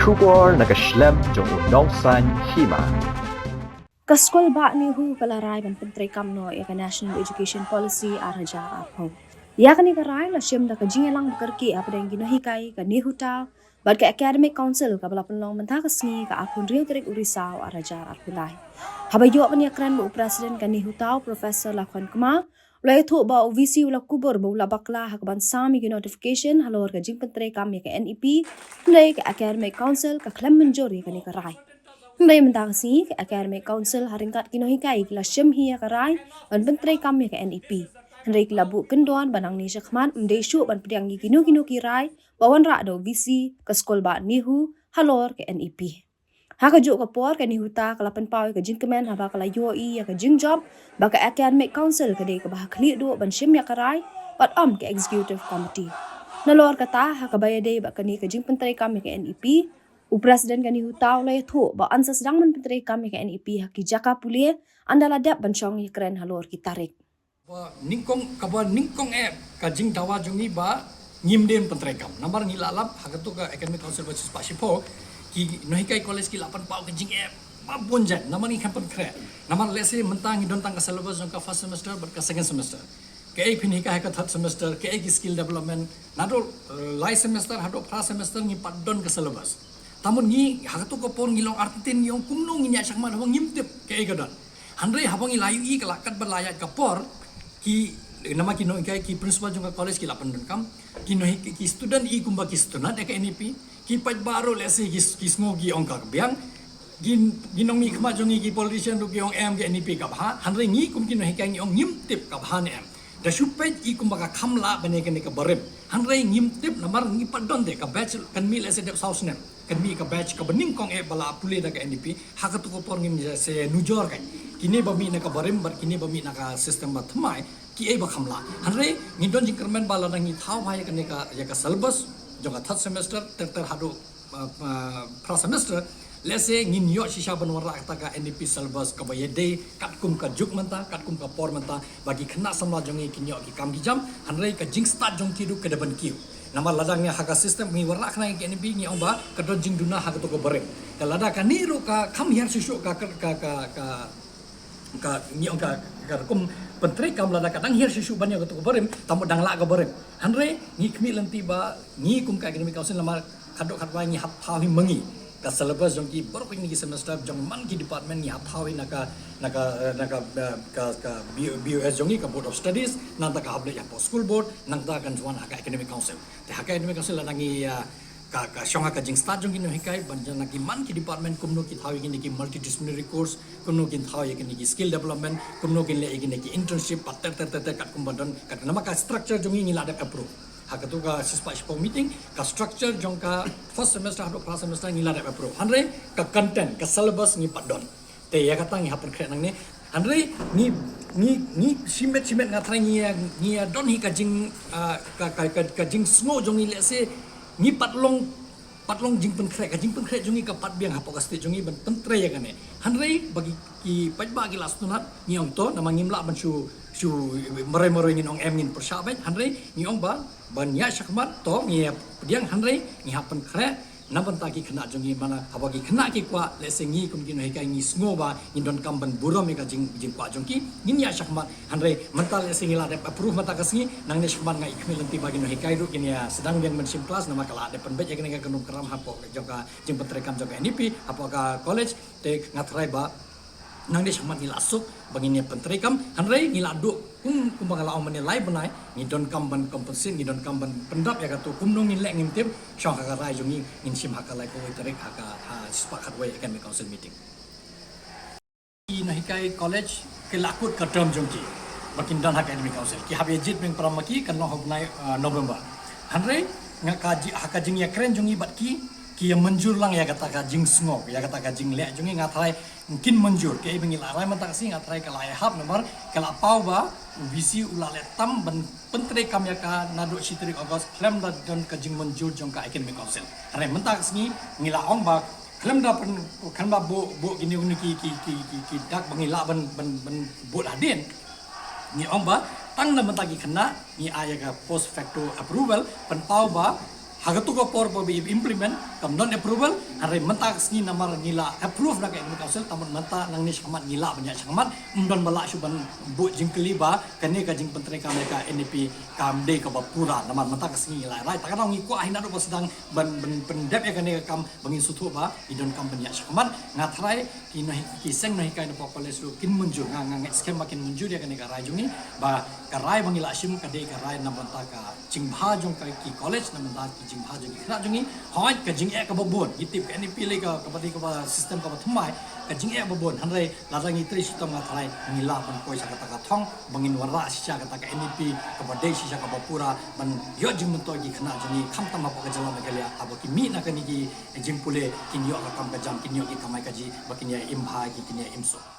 Shubor nakaslem jong unongsan hima. Kaskol ba ni hu kalaray ban pentray kamno ya ka National Education Policy araja apho. Ya kani karay la shem da ka jingelang bakarki apdeng ginahikay ka ni huta bad ka Academic Council ka balapan long mentha kasni ka apun rio terik urisau araja arpulai. Habayo man yakran bu President ka ni hutao Professor Lakwan Kuma Lai thu ba OVC ula kubur ba ula bakla hakban sami ki notification halor ka jing pentray kam ya ka NEP ndai ka Academic Council ka klem menjori ka ni karay. Ndai mentang si ka Academic Council haringkat kinohikai kila shem hiya karay ban pentray kam ya ka NEP. Ndai kila bu kendon banang ni syakman mdai syu ban pediang gi kino kiray bawan ra do OVC ka skol ba nihu halor ka NEP. Haka juk ka por ka ni huta kalapan pau ka jing kemen haba kala yoi ya ka jing job baka Academic Council ka de ka bah kli do ban shem ya karay pat ka Executive Committee. Nalor kata haka bayade ba kani ka jing pentray kam ya ka NEP u President ka ni huta ulay thu ba ansa sedang man pentray kam ya ka NEP haki jaka pulie andala dap ban syong ya keren halor ki tarik. Ningkong ka jing dawa jungi ba ngimden pentray kam nambar ngilalap haka tu ka Academic Council versus Pasipo ki nohikai college ki 8 pau ke jing ma bonjan nama ni kampan kre nama lese mentang idon tang ka syllabus jong ka first semester but ka second semester ke ai phini ka third semester ke ai ki skill development nado lai semester hado first semester ni padon ka syllabus tamun ni hakatu ko pon ngilong artin yong kumno ngi nya sakman hawang ngimtip ke ai gadon handre hawang layu i ka lakat berlayat ka por ki nama ki nohikai ki principal jong ka college ki 8 don kam ki nohikai ki student i kumba ki student ka NEP kipat baru lesi kisngo gi ongka biang ginong mi khma jongi gi politician ru gi ong em ge NEP ka bha hanre ngi kum kin he ka ngi ong ngim tip ka bha ne em da shupet i kum ka khamla bane ke barem hanre ngim tip namar ngi padon de ka batch kan mi lesi de saus ne kan mi ka batch ka bening kong e bala pule da ka NEP ha ka tu ko por ngim se nujor ka kini ba mi na ka barem bar kini ba mi na ka system ba thmai ki e ba khamla hanre ngi don jing kermen bala ngi thau bha ya ka syllabus jong third semester ter hado first semester let's say ngin yo shisha banwara ta ka NEP syllabus ka bayade kat kum ka juk manta kat kum ka por manta bagi khna samla jongi kinyo ki kam gi jam hanrei ka jing start jong ki du ka deban ki nama ladang nya haka system ngi wara khna ki NEP ngi omba ka don jing duna haka to ko bare ka lada ka ni ro ka kham hiar shisho ka ngi ong ka kum pentri kam lada kadang hiar shishu banyak to ko bare tamu dang la ka bare hanrei ngi khmi lanti ba ngi kum ka Academic Council lama kadok khatwa ngi hap thawi mangi ka syllabus jong ki borok ni semester jong man ki department ni hap thawi naka BOS jongi ka Board of Studies nanta ka hable ya post school board nanta kan juan haka Academic Council te haka Academic Council langi ka shonga ka jing start jong ki no hikai banjana ki man ki department kumno ki thawi ki multidisciplinary course kumno ki thawi ki skill development kumno ki le ki internship patter kat kumbadon kat nama ka structure jongi ni la approve haka tu ka sispa meeting ka structure jong ka first semester hado class semester ni la approve hanre ka content ka syllabus ni padon te ya kata ngi happen kre nang ni hanre ni simet ngathrai ni don hi ka jing ka jing snow jong ni le se ni patlong jing pen kre ka jing pen kre jongi ka pat biang hapo ka state jongi ban pentre ya kane hanre bagi ki pajba ki last tunat ni ong to nama ngimla ban shu merai ngin ong em ngin persabet hanre ni ong ba ban ya sakmat to ni diang hanre ni happen kre na ban ta ki khna jongi mana habagi khna ki kwa le se ngi kum kin hekai ngi sngo ba ni don kam ban burom ka jing kwa jongki ngin ya sakmat hanre mental le se ngila de approve mata kasngi nang ne sakmat ngai khmel lanti bagi no hekai ru kin ya sedang yang mensim class nama kala de penbet ya kena kanum karam hapo joka jing petrekam joka NEP hapo ka college te ngathrai ba nang de sakmat ngila asuk bagi ni pentrekam hanre ngila du kum bangala om menilai benai ni don kam ban kompensin ni don kam ban pendap ya katu kum nong ngilek ngintip syong ka rai jungi ngin sim hakalai ko iterik haka sepakat we Academic Council meeting nahikai college ke lakut ka term jongki bakin dan Academic Council ki habe jit beng pramaki kan long hobnai November hanre ngaka haka jing ya keren jongi batki ki yang menjur lang ya kata ka jing sngo ya kata ka jing le jongi ngathai mungkin menjur ke bengi larai mata kasi ngathai ka lai hab nomor kala pau ba visi ulale tam ban pentre kam ya ka nado chitri August klem da don ka jing menjur jong ka Academic Council hare menta kasi ngila ong ba klem da pen kan ba bo gini ki dak bengi la ban bo hadin ni ong ba tang na menta ki kena ni aya ka post facto approval pen pau ba hagatu ko por bi implement kam non approval hari mentak sni namar ngila approve na ka academic council taman menta nang ni syamat ngila banyak syamat undon bala syuban bu jingkeli ba kane ka jing pentre ka mereka NDP kam de ka bapura namar mentak sni ngila rai takana ngi ko ahina do sedang ban pendep ya kane kam bangin sutu ba idon kam banyak syamat ngatrai ki seng nahi ka po college lu kin munjur ngang scam makin munjur ya kane ka rai jungi ba ka rai bangila sim ka de ka rai na mentak ka jingbha jong ka ki college na mentak ki jingbha jong kena jungi hoi ka jing e ka babon gitip ka ni pilih ka pati ka sistem ka thumai ka jing e babon hanrai larangi tri sistem nga thalai ngila ban koi sa kata ka thong bangin warra sisha kata ka NDP ka badai sisha ka bapura ban yo jing mentoi ki kena jungi kham tam pa ka jalan na galia abo ki mi na ka ni ki jing pule kin yo ka kam ka jam kin yo ki kamai ka ji bakin ya imha ki kin ya imso